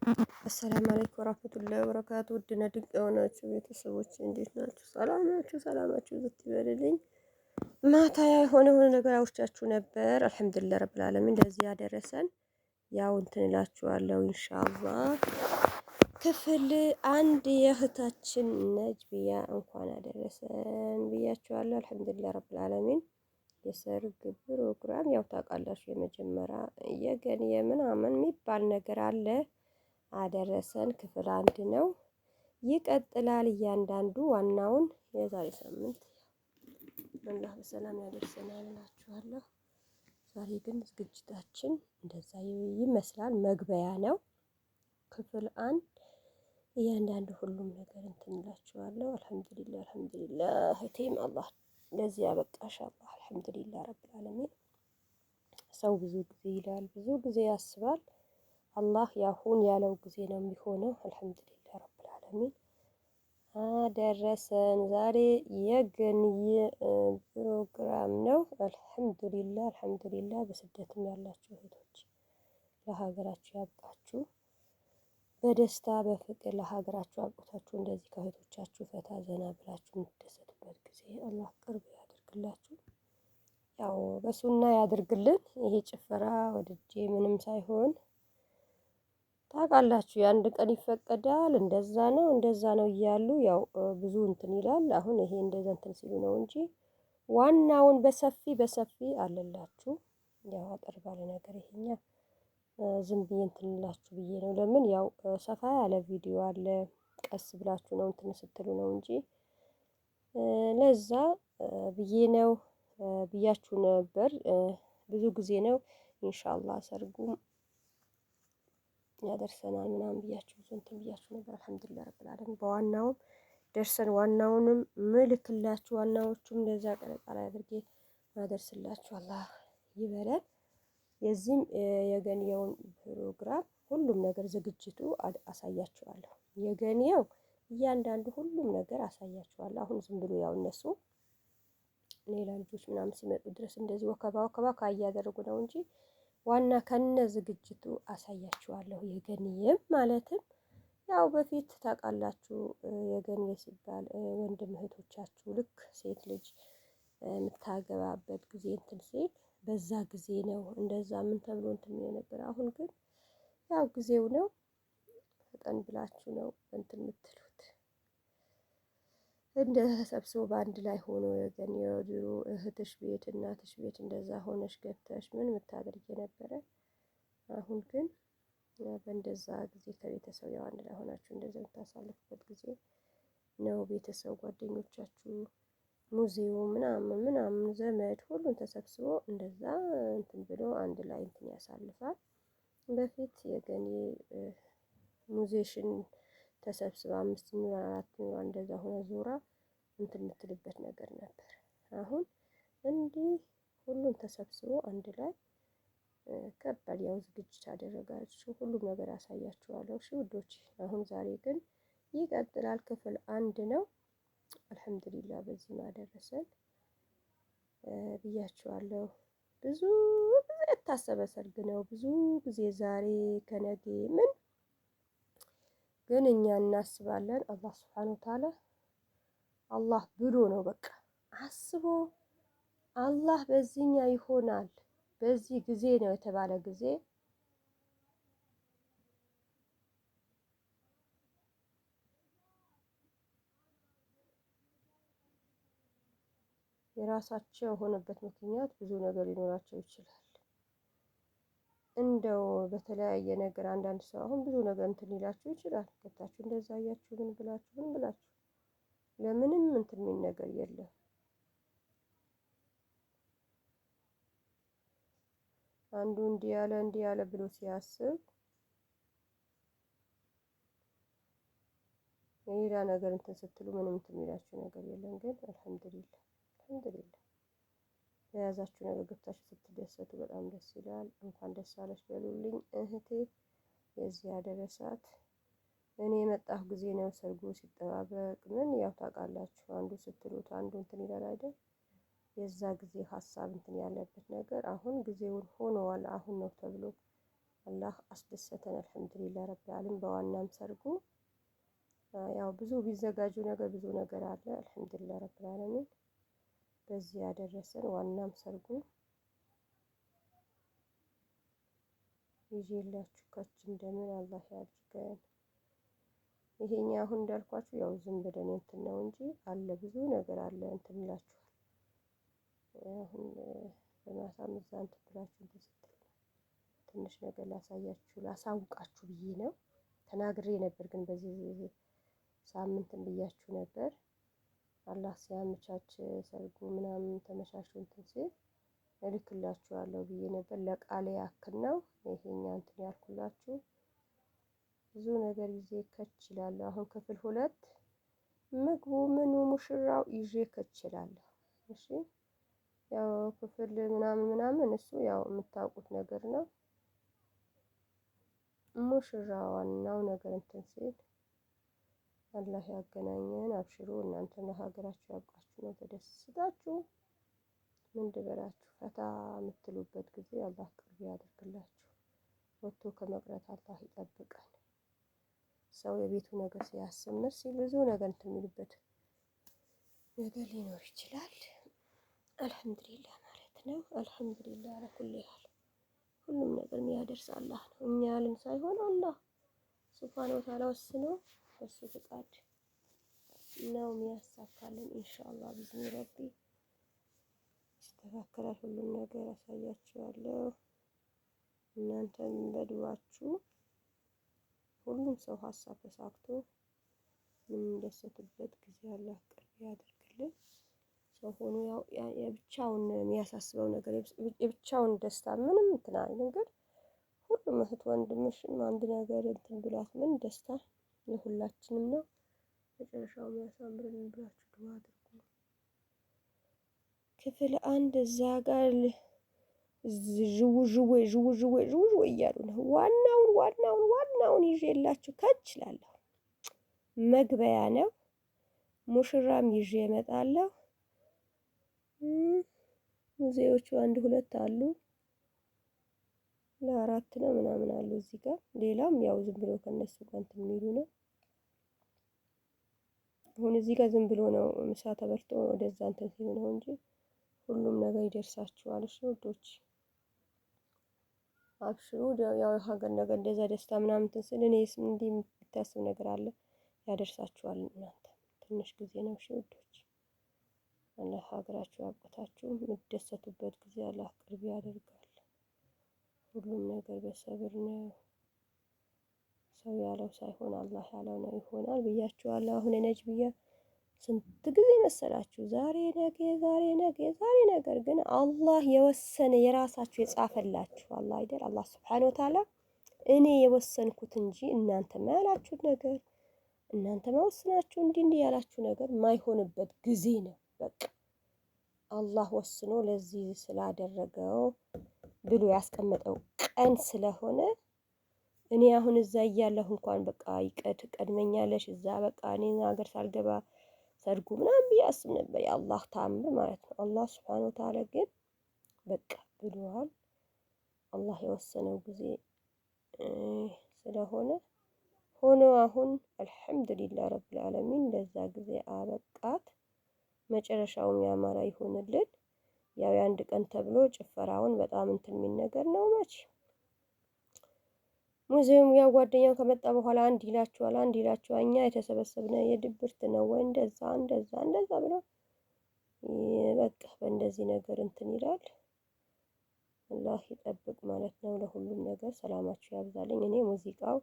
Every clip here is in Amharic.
አሰላሙ አለይኩም ወራህመቱላሂ ወበረካቱ። ውድና ድንቅ የሆናችሁ ቤተሰቦች እንዴት ናችሁ? ሰላም ናችሁ? ሰላማችሁ ብት ይበልልኝ። ማታ የሆነ ነገር አውርቻችሁ ነበር። አልሐምዱሊላህ ረብል ዓለሚን እንደዚህ ያደረሰን ያው እንትን እላችኋለሁ ኢንሻአላህ ክፍል አንድ የእህታችን ነጅብያ እንኳን አደረሰን ብያችኋለሁ። አልሐምዱሊላህ ረብል ዓለሚን የሰርግ ፕሮግራም ያው ታውቃላችሁ የመጀመሪያ የገን የምናምን የሚባል ነገር አለ። አደረሰን ክፍል አንድ ነው። ይቀጥላል እያንዳንዱ ዋናውን የዛሬ ሳምንት አላህ በሰላም ያደርሰናል እላችኋለሁ። ዛሬ ግን ዝግጅታችን እንደዛ ይመስላል። መግቢያ ነው ክፍል አንድ። እያንዳንዱ ሁሉም ነገር እንትን እላችኋለሁ። አልሐምዱሊላህ አልሐምዱሊላህ እህቴም አላህ ለዚህ ያበቃሽ አላህ አልሐምዱሊላህ ረብል ዓለሚን። ሰው ብዙ ጊዜ ይላል፣ ብዙ ጊዜ ያስባል። አላህ ያሁን ያለው ጊዜ ነው የሚሆነው። አልሐምዱሊላህ ረብል ዓለሚን አደረሰን። ዛሬ የገንዬ ፕሮግራም ነው። አልሐምዱሊላህ አልሐምዱሊላህ። በስደትም ያላችሁ እህቶች ለሀገራችሁ ያብቃችሁ። በደስታ በፍቅር ለሀገራችሁ አብቅታችሁ እንደዚህ ከእህቶቻችሁ ፈታ ዘና ብላችሁ የምትደሰቱበት ጊዜ አላህ ቅርብ ያደርግላችሁ። ያው በሱና ያድርግልን። ይሄ ጭፈራ ወድጄ ምንም ሳይሆን ታውቃላችሁ የአንድ ቀን ይፈቀዳል እንደዛ ነው እያሉ ያው ብዙ እንትን ይላል። አሁን ይሄ እንደዛ እንትን ሲሉ ነው እንጂ ዋናውን በሰፊ አለላችሁ። ያው አጠር ባለ ነገር ይሄኛ ዝም ብዬ እንትን እላችሁ ብዬ ነው። ለምን ያው ሰፋ ያለ ቪዲዮ አለ። ቀስ ብላችሁ ነው እንትን ስትሉ ነው እንጂ ለዛ ብዬ ነው ብያችሁ ነበር። ብዙ ጊዜ ነው ኢንሻአላህ ሰርጉም ያደርሰናል ምናምን ብያችሁ ብዙ እንትን ብያችሁ ነበር። አልሐምዱሊላህ ረብል ዓለሚን በዋናውም ደርሰን ዋናውንም ምልክላችሁ ዋናዎቹም እንደዛ ቀረጻ ላይ አድርጌ ማደርስላችሁ አላህ ይበለን። የዚህም የገንየውን ፕሮግራም ሁሉም ነገር ዝግጅቱ አሳያችኋለሁ። የገንየው እያንዳንዱ ሁሉም ነገር አሳያችኋለሁ። አሁን ዝም ብሎ ያው እነሱ ሌላ ልጆች ምናምን ሲመጡ ድረስ እንደዚህ ወከባ ካያደረጉ ነው እንጂ ዋና ከነ ዝግጅቱ አሳያችኋለሁ። የገንየም ማለትም ያው በፊት ታውቃላችሁ የገንየ ሲባል ወንድም እህቶቻችሁ ልክ ሴት ልጅ የምታገባበት ጊዜ እንትን ሲል በዛ ጊዜ ነው እንደዛ ምን ተብሎ እንትን የነበረ። አሁን ግን ያው ጊዜው ነው። ፈጠን ብላችሁ ነው እንትን የምትሉት። እንደ ተሰብስቦ በአንድ ላይ ሆኖ የገንየ ድሮ እህትሽ ቤት እናትሽ ቤት እንደዛ ሆነሽ ገብተሽ ምን የምታደርጊ የነበረ። አሁን ግን በእንደዛ ጊዜ ከቤተሰብ ያው አንድ ላይ ሆናችሁ እንደዛ የምታሳልፉበት ጊዜ ነው። ቤተሰብ ጓደኞቻችሁ ሙዚየም ምናምን ዘመድ ሁሉን ተሰብስቦ እንደዛ እንትን ብሎ አንድ ላይ እንትን ያሳልፋል። በፊት የገንየ ሙዚሽን ተሰብስባ 5 ሚሊዮን 4 ሚሊዮን እንደዛ ሆነ ዞራ እንትን የምትልበት ነገር ነበር። አሁን እንዲህ ሁሉን ተሰብስቦ አንድ ላይ ከባድ ያው ዝግጅት አደረጋችሁ። ሁሉም ነገር አሳያችኋለሁ። እሺ ውዶች፣ አሁን ዛሬ ግን ይቀጥላል። ክፍል አንድ ነው። አልሐምዱሊላህ በዚህ ማደረሰን ብያችኋለሁ። ብዙ ጊዜ የታሰበ ሰርግ ነው። ብዙ ጊዜ ዛሬ ከነገ ምን ግን እኛ እናስባለን። አላህ ሱብሓነሁ ወተዓላ አላህ ብሎ ነው በቃ አስቦ አላህ በዚህኛ ይሆናል በዚህ ጊዜ ነው የተባለ ጊዜ የራሳቸው የሆነበት ምክንያት ብዙ ነገር ሊኖራቸው ይችላል። እንደው በተለያየ ነገር አንዳንድ ሰው አሁን ብዙ ነገር እንትን ሊላችሁ ይችላል። ገብታችሁ እንደዛ አያችሁ ምን ብላችሁ ለምንም እንትን የሚል ነገር የለም። አንዱ እንዲህ ያለ ብሎ ሲያስብ የሌላ ነገር እንትን ስትሉ ምንም እንትን የሚላችሁ ነገር የለም። ግን አልሐምዱሊላህ የያዛችሁ ነገር ገብታችሁ ስትደሰቱ በጣም ደስ ይላል። እንኳን ደስ አለሽ በሉልኝ እህቴ። የዚህ ያደረሳት እኔ የመጣሁ ጊዜ ነው ሰርጉ ሲጠባበቅ ምን ያው ታውቃላችሁ አንዱ ስትሉት አንዱ እንትን ይላል አይደል? የዛ ጊዜ ሀሳብ እንትን ያለበት ነገር አሁን ጊዜውን ሆኗል አሁን ነው ተብሎ አላህ አስደሰተን። አልሐምዱሊላህ ረብል ዓለሚን። በዋናም ሰርጉ ያው ብዙ ቢዘጋጁ ነገር ብዙ ነገር አለ። አልሐምዱሊላህ ረብል ዓለሚን በዚህ ያደረሰን። ዋናም ሰርጉ ይዤላችሁ ከች እንደምን አላህ ያድርገን። ይሄኛ አሁን እንዳልኳችሁ ያው ዝም ብለን እንትን ነው እንጂ አለ ብዙ ነገር አለ እንትን ይላችኋል። አሁን በማሳም እዛ እንትን ብላችሁ እንትን ስትል ትንሽ ነገር ላሳያችሁ ላሳውቃችሁ ብዬ ነው። ተናግሬ ነበር ግን በዚህ ሳምንትን ብያችሁ ነበር። አላህ ሲያመቻች ሰርጉ ምናምን ተመቻችቶ እንትን ሲል እልክላችኋለሁ ብዬ ነበር። ለቃሌ ያክል ነው ይሄኛ እንትን ያልኩላችሁ። ብዙ ነገር ይዤ ከች እላለሁ። አሁን ክፍል 2 ምግቡ ምኑ ሙሽራው ይዤ ከች እላለሁ። እሺ ያው ክፍል ምናምን እሱ ያው የምታውቁት ነገር ነው። ሙሽራው ዋናው ነገር እንትን ሲል አላህ ያገናኘን። አብሽሩ እናንተ ለሀገራችሁ ያብቃችሁ ነው። ተደስታችሁ ምን ልበላችሁ ፈታ የምትሉበት ጊዜ አላህ ቅርብ ያደርግላችሁ። ወጥቶ ከመቅረት አላህ ይጠብቃል። ሰው የቤቱ ነገር ሲያስምር ሲል ብዙ ነገር እንትን የሚልበት ነገር ሊኖር ይችላል። አልሐምዱሊላህ ማለት ነው። አልሐምዱሊላህ አለኩል ያህል ሁሉም ነገር የሚያደርስ አላህ ነው። እኛ ያልን ሳይሆን አላህ ሱብሃነሁ ወተዓላ ወስኖ በሱ ፍቃድ ነው የሚያሳካልን። ኢንሻአላህ ቢዝኒ ረቢ ይስተካከላል ሁሉም ነገር አሳያችኋለሁ። እናንተም በዱዓችሁ ሁሉም ሰው ሀሳብ ተሳክቶ የምንደሰትበት ጊዜ አላህ ቅርብ ያደርግልን። ሰው ሆኖ ያው የብቻውን የሚያሳስበው ነገር የብቻውን ደስታ ምንም እንትን አይልም። ግን ሁሉም እህት ወንድምሽም አንድ ነገር እንትን ብሏት ምን ደስታ የሁላችንም ነው። መጨረሻው የሚያሳምርልን ብላችሁ ዱዓ አድርጉ። ክፍል 1 እዛ ጋር ዥው እያሉ ነው። ዋናውን ይዤላችሁ ከች እላለሁ። መግቢያ ነው። ሙሽራም ይዤ እመጣለሁ። ሙዚዎቹ 1 2 አሉ። ለ4 ነው ምናምን አሉ እዚህ ጋር። ሌላም ያው ዝም ብሎ ከነሱ ጋር እንትን የሚሉ ነው። አሁን እዚህ ጋር ዝም ብሎ ነው ምሳ ተበልቶ ወደዛ እንትን ሲሉ ነው እንጂ ሁሉም ነገር ይደርሳችኋል። እሺ ውዶች አብሽሩ። ያው የሀገር ነገር እንደዛ ደስታ ምናምን እንትን ስል እኔስ እንዲህ የምታስብ ነገር አለ ያደርሳችኋል። እናንተ ትንሽ ጊዜ ነው። እሺ ውዶች አላህ ሀገራችሁ ያብቃችሁ። የምትደሰቱበት ጊዜ አላህ ቅርብ ያደርጋል። ሁሉም ነገር በሰብር ነው። ሰው ያለው ሳይሆን አላህ ያለው ነው ይሆናል ብያችኋለሁ። አሁን ነጅብያ ስንት ጊዜ መሰላችሁ ዛሬ ነገር ግን አላህ የወሰነ የራሳችሁ የጻፈላችሁ አላህ አይደል? አላህ ሱብሓነሁ ወተዓላ እኔ የወሰንኩት እንጂ እናንተ ያላችሁት ነገር እናንተ መወስናችሁ እንዲህ ያላችሁ ነገር ማይሆንበት ጊዜ ነው። በቃ አላህ ወስኖ ለዚህ ስላደረገው ብሎ ያስቀመጠው ቀን ስለሆነ እኔ አሁን እዛ እያለሁ እንኳን በቃ ቀድመኛለሽ እዛ በቃ እኔ ሀገር ሳልገባ ሰርጉ ምናምን ብዬ አስብ ነበር። የአላህ ተአምር ማለት ነው። አላህ ሱብሓነሁ ወተዓላ ግን በቃ ብሏል። አላህ የወሰነው ጊዜ ስለሆነ ሆኖ አሁን አልሐምዱሊላህ ረብል ዓለሚን ለዛ ጊዜ አበቃት። መጨረሻውም ያማረ ይሆንልን። ያው የአንድ ቀን ተብሎ ጭፈራውን በጣም እንትን የሚል ነገር ነው። መቼ ሙዚየም ያው ጓደኛው ከመጣ በኋላ አንድ ይላችኋል እኛ የተሰበሰብነ የድብርት ነው ወይ እንደዛ ብሎ በቃ በእንደዚህ ነገር እንትን ይላል። አላህ ይጠብቅ ማለት ነው። ለሁሉም ነገር ሰላማችሁ ያብዛልኝ። እኔ ሙዚቃው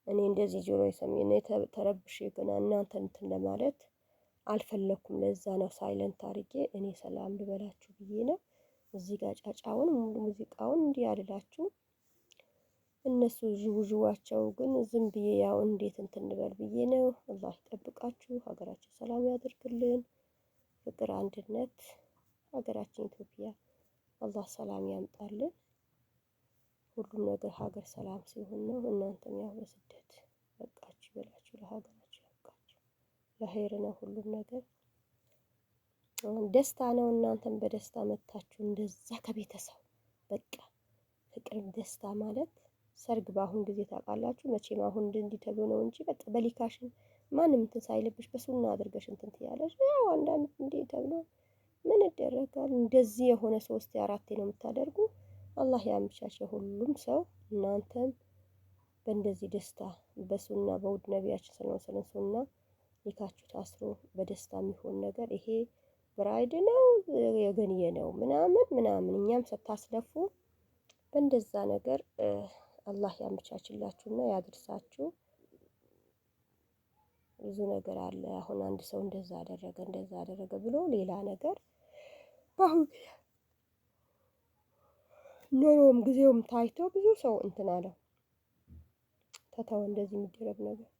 እኔ እንደዚህ ጆሮ ይሰማኝ ተረብሼ ገና እናንተ እንትን ለማለት አልፈለኩም። ለዛ ነው ሳይለንት አድርጌ እኔ ሰላም ልበላችሁ ብዬ ነው። እዚህ ጋር ጫጫውን ሙሉ ሙዚቃውን እንዲህ አልላችሁ። እነሱ ዥውዥዋቸው ግን ዝም ብዬ ያው እንዴት እንትን ልበል ብዬ ነው። አላህ ይጠብቃችሁ፣ ሀገራችን ሰላም ያደርግልን፣ ፍቅር፣ አንድነት ሀገራችን ኢትዮጵያ አላህ ሰላም ያምጣልን። ሁሉም ነገር ሀገር ሰላም ሲሆን ነው። እናንተም ያው በስደት በቃችሁ ይበላችሁ፣ ለሀገራችሁ ያብቃችሁ። ለኸይር ነው ሁሉም ነገር ደስታ ነው። እናንተም በደስታ መታችሁ እንደዛ ከቤተሰብ በቃ ፍቅር ደስታ ማለት ሰርግ በአሁን ጊዜ ታውቃላችሁ መቼም አሁን እንዲህ ተብሎ ነው እንጂ በቃ በሊካሽን ማንም እንትን ሳይልብሽ በሱና አድርገሽ እንትን ትያለሽ። ያው አንዳንድ እንዲህ ተብሎ ምን ይደረጋል? እንደዚህ የሆነ 3 4 ነው የምታደርጉ። አላህ ያምቻቸው ሁሉም ሰው። እናንተም በእንደዚህ ደስታ በሱና በውድ ነቢያችን ሰለላሁ ዐለይሂ ወሰለም ሱና ኒካችሁ ታስሮ በደስታ የሚሆን ነገር ይሄ ብራይድ ነው የገንየ ነው ምናምን ምናምን እኛም ስታስለፉ በእንደዛ ነገር አላህ ያመቻችላችሁና ያድርሳችሁ። ብዙ ነገር አለ። አሁን አንድ ሰው እንደዛ አደረገ ብሎ ሌላ ነገር በአሁን ኖሮም ጊዜውም ታይቶ ብዙ ሰው እንትን አለው ተተው እንደዚህ የሚደረግ ነገር።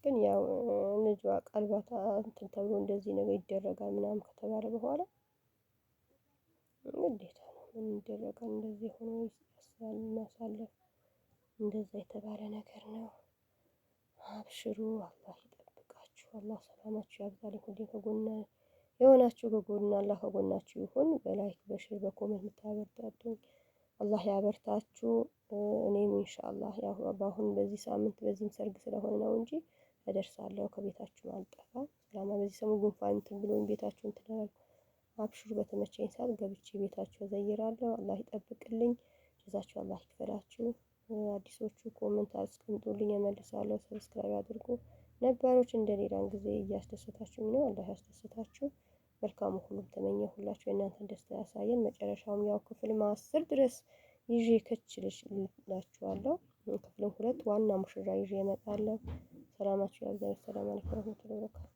ግን ያው ልጇ ቀልባታ እንትን ተብሎ እንደዚህ ነገር ይደረጋል ምናምን ከተባለ በኋላ ግዴታ ነው። ምን ይደረጋል? እንደዚህ ሆኖ ያሳል ማሳለፍ እንደዛ የተባለ ነገር ነው። አብሽሩ፣ አላህ ይጠብቃችሁ፣ አላህ ሰላማችሁ ያብዛልኝ። ሁሌ ከጎና የሆናችሁ ከጎና አላህ ከጎናችሁ ይሁን። በላይክ በሼር በኮሜንት የምታበረታቱኝ አላህ ያበርታችሁ። እኔም ኢንሻአላህ ያው በአሁን በዚህ ሳምንት በዚህም ሰርግ ስለሆነ ነው እንጂ እደርሳለሁ። ከቤታችሁ አልጠፋም። ሰላማ በዚህ ሰሞን ጉንፋን እንትን ብሎኝ ቤታችሁ እንትን አላልኩ። አብሽሩ፣ በተመቸኝ ሰዓት ገብቼ ቤታችሁ እዘይራለሁ። አላህ ይጠብቅልኝ። ጀዛችሁ አላህ ይክፈላችሁ። አዲሶቹ ኮመንት አስቀምጡልኝ እመልሳለሁ። ሰብስክራይብ አድርጉ። ነባሮች እንደሌላን ጊዜ እያስደሰታችሁ ነው። አላህ ያስደሰታችሁ። መልካሙ ሁሉም ተመኘሁላችሁ። የእናንተን ደስታ ያሳየን። መጨረሻውም ያው ክፍልም 10 ድረስ ይዤ ከችልላችኋለሁ። ክፍልም 2 ዋና ሙሽራ ይዤ እመጣለሁ። ሰላማችሁ ያብዛ። ሰላም አለይኩም ወራህመቱላሂ ወበረካቱ።